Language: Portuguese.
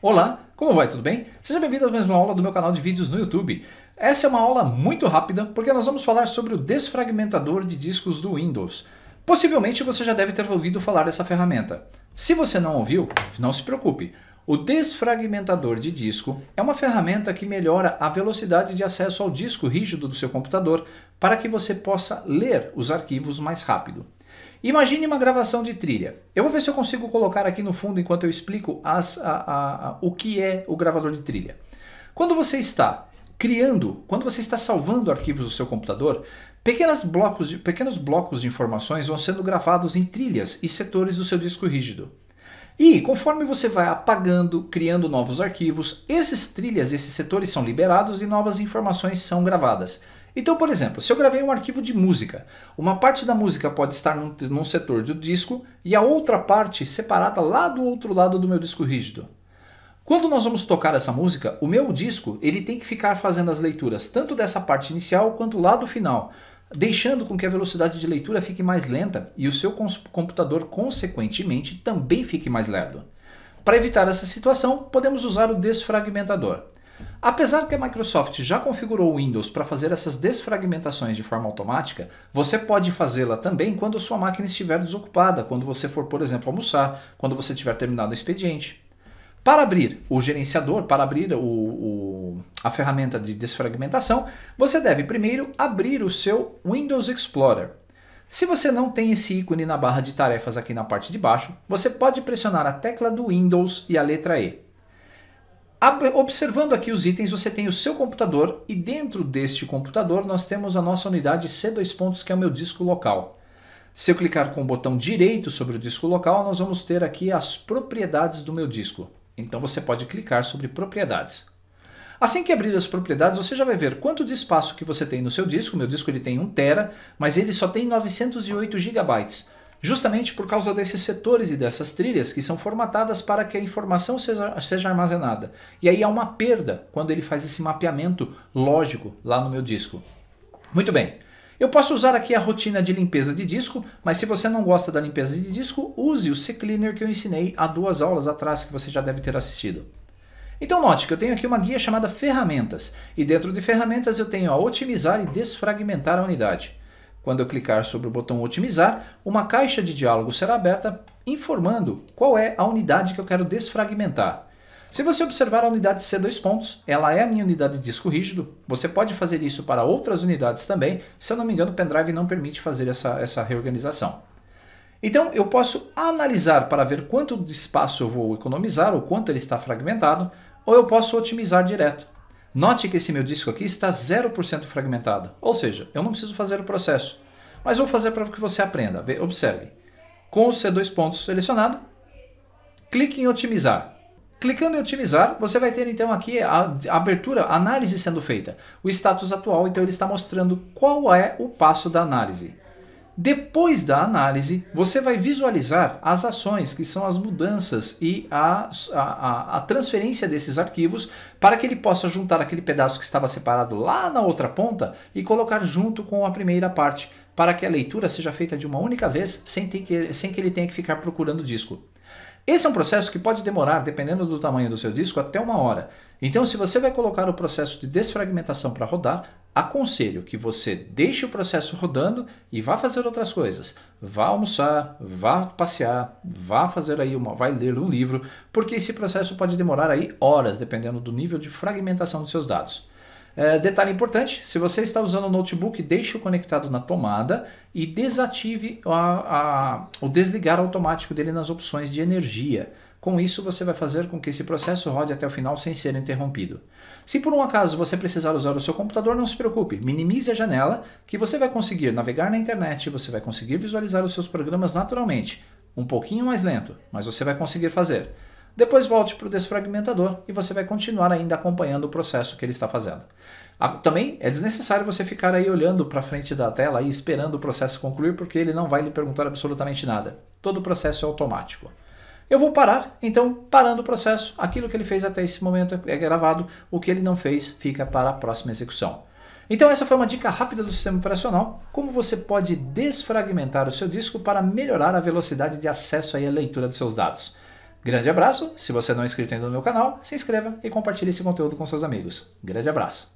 Olá, como vai? Tudo bem? Seja bem-vindo à mesma aula do meu canal de vídeos no YouTube. Essa é uma aula muito rápida porque nós vamos falar sobre o desfragmentador de discos do Windows. Possivelmente você já deve ter ouvido falar dessa ferramenta. Se você não ouviu, não se preocupe. O desfragmentador de disco é uma ferramenta que melhora a velocidade de acesso ao disco rígido do seu computador para que você possa ler os arquivos mais rápido. Imagine uma gravação de trilha. Eu vou ver se eu consigo colocar aqui no fundo enquanto eu explico o que é o gravador de trilha. Quando você está quando você está salvando arquivos do seu computador, pequenos blocos de informações vão sendo gravados em trilhas e setores do seu disco rígido. E conforme você vai apagando, criando novos arquivos, esses trilhas, esses setores são liberados e novas informações são gravadas. Então, por exemplo, se eu gravei um arquivo de música, uma parte da música pode estar num setor do disco e a outra parte separada lá do outro lado do meu disco rígido. Quando nós vamos tocar essa música, o meu disco ele tem que ficar fazendo as leituras tanto dessa parte inicial quanto lá do final, deixando com que a velocidade de leitura fique mais lenta e o seu computador, consequentemente, também fique mais lerdo. Para evitar essa situação, podemos usar o desfragmentador. Apesar que a Microsoft já configurou o Windows para fazer essas desfragmentações de forma automática, você pode fazê-la também quando sua máquina estiver desocupada, quando você for, por exemplo, almoçar, quando você tiver terminado o expediente. Para abrir o gerenciador, para abrir a ferramenta de desfragmentação, você deve primeiro abrir o seu Windows Explorer. Se você não tem esse ícone na barra de tarefas aqui na parte de baixo, você pode pressionar a tecla do Windows e a letra E. Observando aqui os itens, você tem o seu computador e dentro deste computador nós temos a nossa unidade C2 que é o meu disco local. Se eu clicar com o botão direito sobre o disco local, nós vamos ter aqui as propriedades do meu disco. Então você pode clicar sobre propriedades. Assim que abrir as propriedades, você já vai ver quanto de espaço que você tem no seu disco. Meu disco ele tem 1 TB, mas ele só tem 908 GB. Justamente por causa desses setores e dessas trilhas que são formatadas para que a informação seja armazenada. E aí há uma perda quando ele faz esse mapeamento lógico lá no meu disco. Muito bem. Eu posso usar aqui a rotina de limpeza de disco, mas se você não gosta da limpeza de disco, use o CCleaner que eu ensinei há 2 aulas atrás que você já deve ter assistido. Então note que eu tenho aqui uma guia chamada Ferramentas, e dentro de Ferramentas eu tenho a Otimizar e Desfragmentar a unidade. Quando eu clicar sobre o botão Otimizar, uma caixa de diálogo será aberta informando qual é a unidade que eu quero desfragmentar. Se você observar a unidade C2, ela é a minha unidade de disco rígido. Você pode fazer isso para outras unidades também. Se eu não me engano, o pendrive não permite fazer essa reorganização. Então eu posso analisar para ver quanto de espaço eu vou economizar ou quanto ele está fragmentado, ou eu posso otimizar direto. Note que esse meu disco aqui está 0% fragmentado, ou seja, eu não preciso fazer o processo, mas vou fazer para que você aprenda. Observe, com o C2 selecionado, clique em otimizar. Clicando em otimizar, você vai ter então aqui a abertura, a análise sendo feita. O status atual, então ele está mostrando qual é o passo da análise. Depois da análise, você vai visualizar as ações, que são as mudanças e a transferência desses arquivos para que ele possa juntar aquele pedaço que estava separado lá na outra ponta e colocar junto com a primeira parte, para que a leitura seja feita de uma única vez, sem que ele tenha que ficar procurando o disco. Esse é um processo que pode demorar, dependendo do tamanho do seu disco, até 1 hora. Então, se você vai colocar o processo de desfragmentação para rodar, aconselho que você deixe o processo rodando e vá fazer outras coisas. Vá almoçar, vá passear, vá ler um livro, porque esse processo pode demorar aí horas, dependendo do nível de fragmentação dos seus dados. Detalhe importante, se você está usando o notebook, deixe-o conectado na tomada e desative o desligar automático dele nas opções de energia. Com isso, você vai fazer com que esse processo rode até o final sem ser interrompido. Se por um acaso você precisar usar o seu computador, não se preocupe, minimize a janela que você vai conseguir navegar na internet, você vai conseguir visualizar os seus programas naturalmente. Um pouquinho mais lento, mas você vai conseguir fazer. Depois volte para o desfragmentador e você vai continuar ainda acompanhando o processo que ele está fazendo. Também é desnecessário você ficar aí olhando para frente da tela e esperando o processo concluir, porque ele não vai lhe perguntar absolutamente nada. Todo o processo é automático. Eu vou parar, então parando o processo, aquilo que ele fez até esse momento é gravado, o que ele não fez fica para a próxima execução. Então essa foi uma dica rápida do sistema operacional, como você pode desfragmentar o seu disco para melhorar a velocidade de acesso aí à leitura dos seus dados. Grande abraço, se você não é inscrito ainda no meu canal, se inscreva e compartilhe esse conteúdo com seus amigos. Grande abraço!